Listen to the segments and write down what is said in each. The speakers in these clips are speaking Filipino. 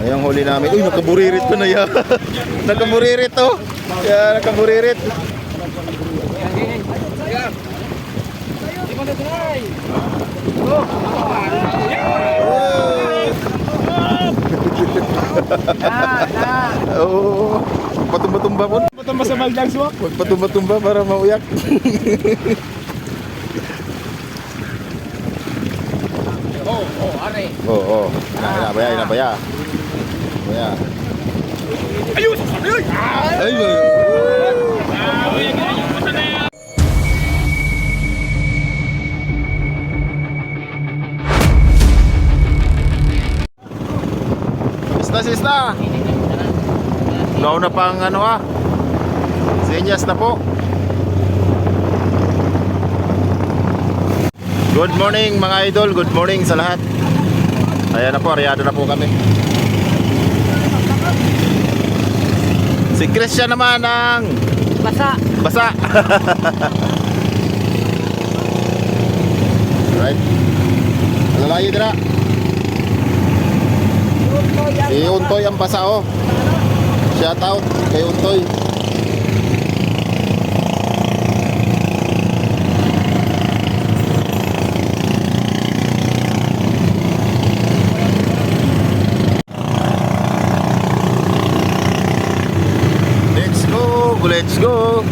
Ayun huli namin. Uy, nakaburirit ko na yan. Nakaburirit to. Yeah, nakaburirit. Oo. Patumba-tumba po. Patumba sa Maldang Swak. Patumba-tumba para mauyak. Are. Oo. Inabaya, inabaya. Inabaya. Ayun! Ayun! Ay, Sista. Nauna pang ano senyas na po. Good morning mga idol, good morning sa lahat. Ayan na po, aryado na po kami. Si Christian naman ang basa. Right. Alalayo dira. Si Untoy ang basa Shout out kay Untoy. Let's go.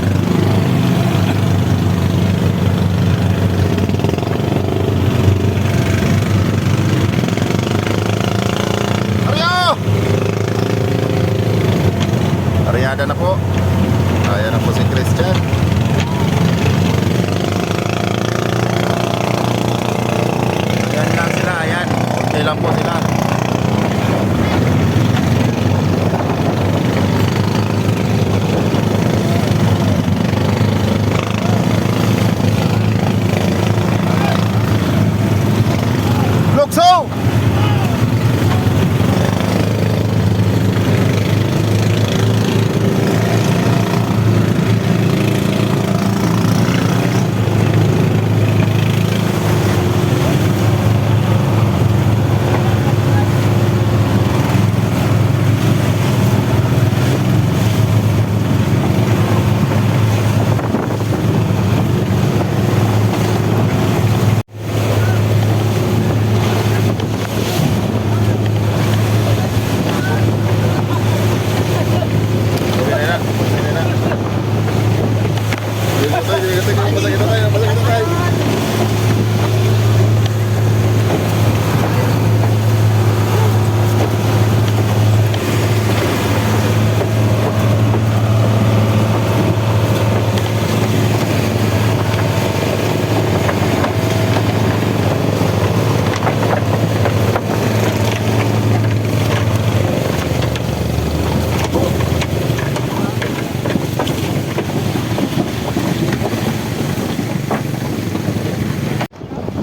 Aryada na po. Ayan na po si Christian. Ayan lang sila, ayan. Okay lang po sila. Lukso!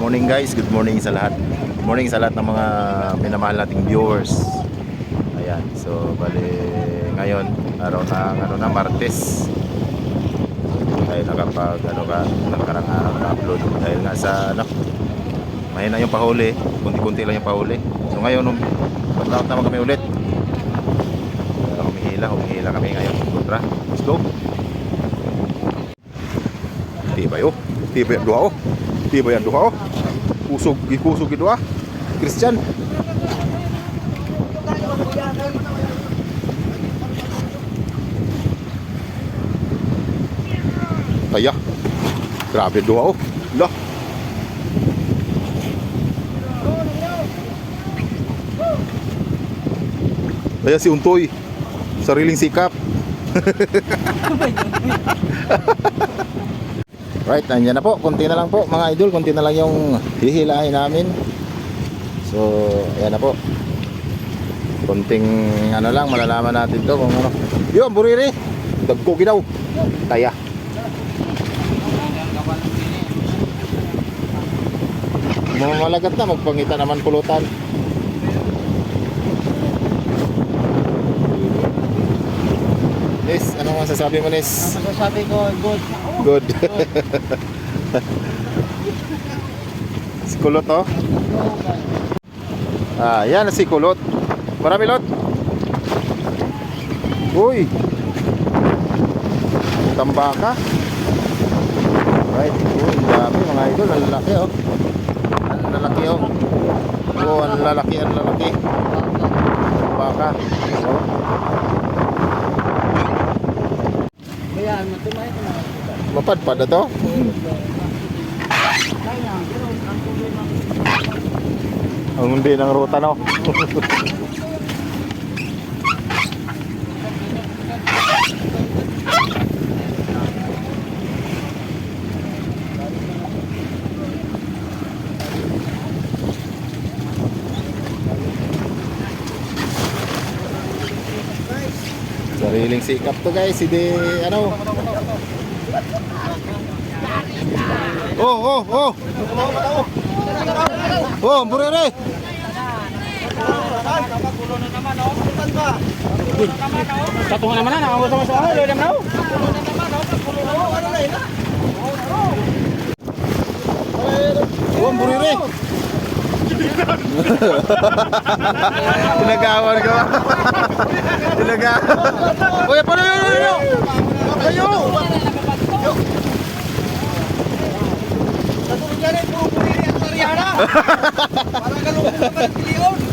Morning guys, good morning sa lahat. Good morning sa lahat ng mga minamahal nating viewers. Ayan, so bali ngayon araw na Martes. Tayo nakapag nakarang upload dahil nga sa mahina yung pahuli, kunti-kunti lang yung pahuli. So ngayon pag-out naman kami ulit. Humihila kami ngayon. Kontra, let's go. Tibay doa Tibay ang doa Kusog gitu Christian. Kaya grabe doa lah. Kaya si Untoy sariling sikap. Right, nandiyan na po. Konti na lang po mga idol. Konti na lang yung hihilahin namin. So, ayan na po. Konting lang, malalaman natin to kung ano. Yun, buriri. Dagkogi daw. Taya. Mamalagat na, magpangita naman pulutan. Nis, ano masasabi mo, Nis? Masasabi ko, good. Good. Si Kulot, oh. Yan si Kulot. Marami lot. Uy! Tambaka. Right. Uy, ang dami mga idol. Ang lalaki oh. Ang lalaki oh. Oh, ang lalaki, ang lalaki. Tambaka. Oh. Kaya, matumay ko na. Mapadpad na to? Ang hindi ng ruta no. Sariling sikap to guys, hindi ano. Oh. Oh, burere. Patungan naman na, ako sa mga lolo naman. Oh, burere. Tinagawan ka ba? Tinagawan. Uy, paano yun? Kayo!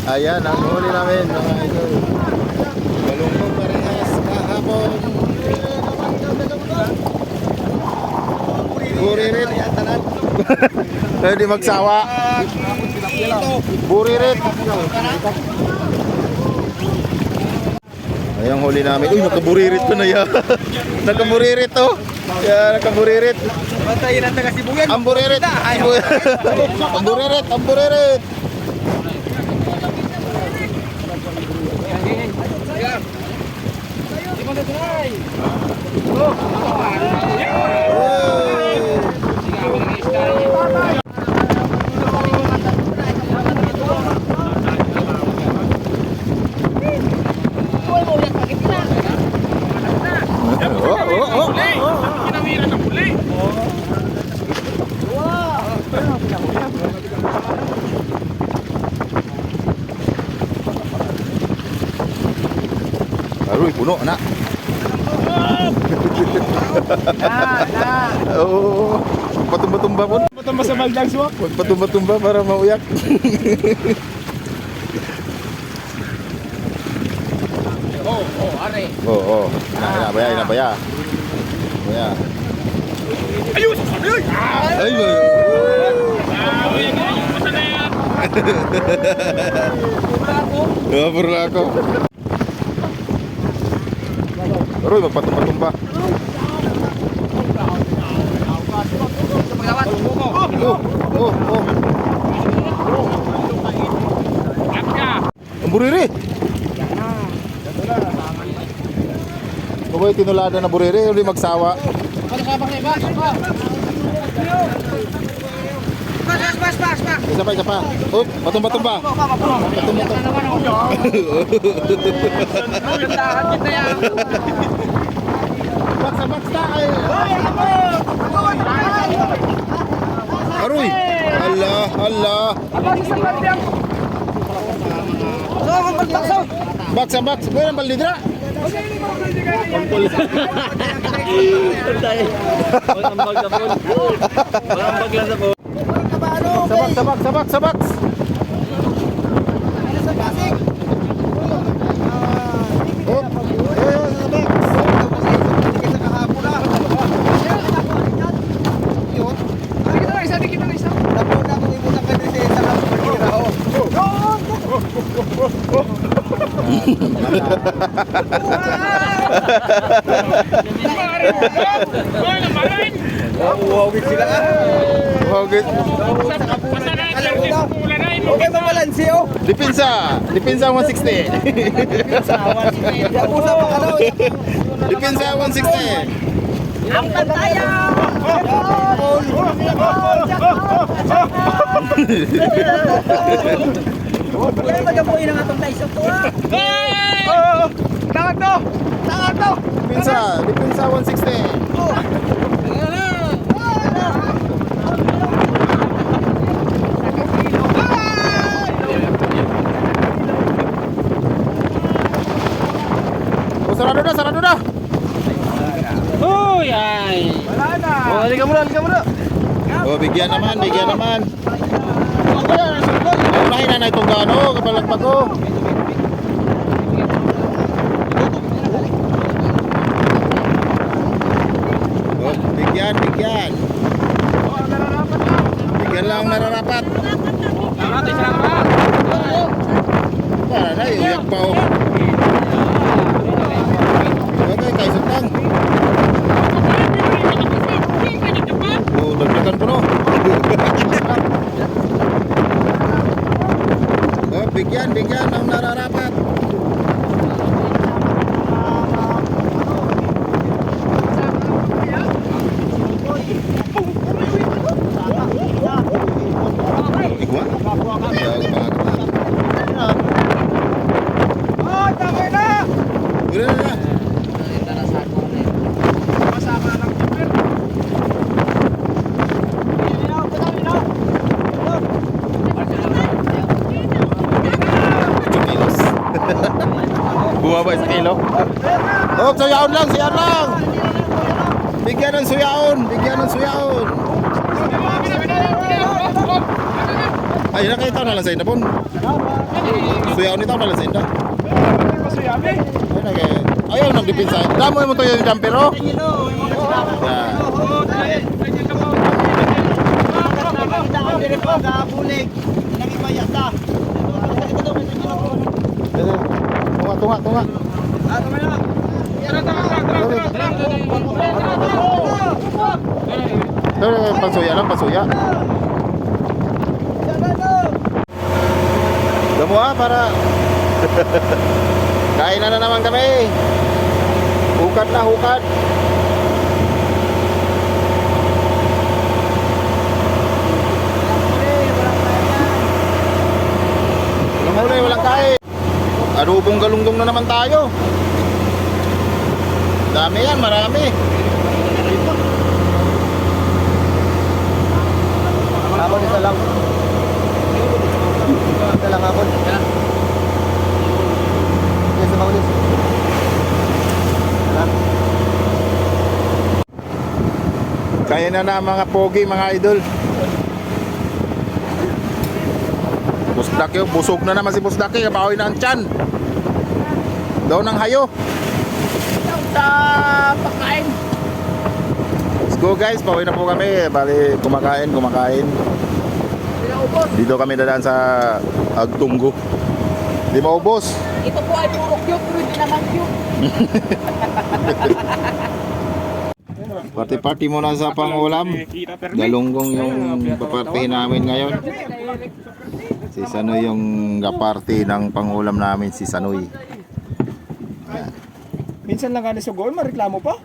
Ayan, ang huli namin mga idol. Malungkot parehas kahapon. Buririt. Hindi magsawa. Buririt. Ayang huli namin. Uy, nakaburirit ko na yan. Nakaburirit to. Yeah, nakaburirit. Bantayin ang taga Sibuyan. Ang buririt. Ang buririt. Ang buririt. Aroy, puno na. Oo. Patumba-tumba po. Patumba sa Baldang Swak. Patumba-tumba para mauyak. Are. Oo. Inabaya. Baya. Ayun! Ayun! Ay, ba? Puro ako. Aroy, magpatumba-tumba. Oh. Ang buriri. Maboy tinulada na buriri, uli magsawa. Isa pa. Oh, matumba-tumba. Box na ay. Aroy. Allah. Box. Kuya ng baldidra. Sabak. Wawit sila ka. Wagit. Okay ba balansi oh? Dipinsa 160. Usap pa ka daw. Dipinsa 160. Ang pantaya! Kaya magabuhin ang atong taisok to ha? Tangan to! Dipinsa 160. Oh, sarado na, sarado na. Uy, ay. Wala na. Oh, halika muna, halika muna. Oh, bigyan naman, bigyan naman. Unahin na na itong gano, kapalagpag ko. Oh, bigyan, bigyan. Bigyan lang nararapat. Tama, tayo sila ka. Para na, uyak pa oh. Okay, kaisot lang. Oh, dagdagan ko no. Oh, bigyan, bigyan ng nararapat. Igwa? Oh, tama na. Ulan na. Masama ng chipper. Kilos. Bumaba sa kilo. Oh, suyaon lang, suyaon lang. Bigyan ng suyaon, bigyan ng suyaon. Ay, nakita na lang sa inda pon. Suyaon ito na lang sa inda. Masuyami. Ay, ayaw nagdipinsa. Damo mo to yung jumper, oh. Yan. Tunga, tunga, tunga. Pasuya lang, pasuya. Damo para kain na naman kami. Hukad na, hukad. Walang huli, walang kain. Adobong galunggong na naman tayo. Dami yan, marami. Ako isa lang. Isa lang ako. Yes, sa paulis. Kaya na mga pogi, mga idol. Busdaki, busog na naman si Busdaki. Kapahoy na ang tiyan. Daw ng hayo. Sa pagkain. Let's go guys, pauwi na po kami. Bali, kumakain. Dito kami dadaan sa Agtunggo. Di maubos. Ito po ay puro cute, pero hindi naman cute. Party-party muna sa pangulam. Galunggong yung paparty namin ngayon. Si Sanoy yung gaparty ng pangulam namin, si Sanoy. Minsan lang ka ni Sugol, mareklamo pa.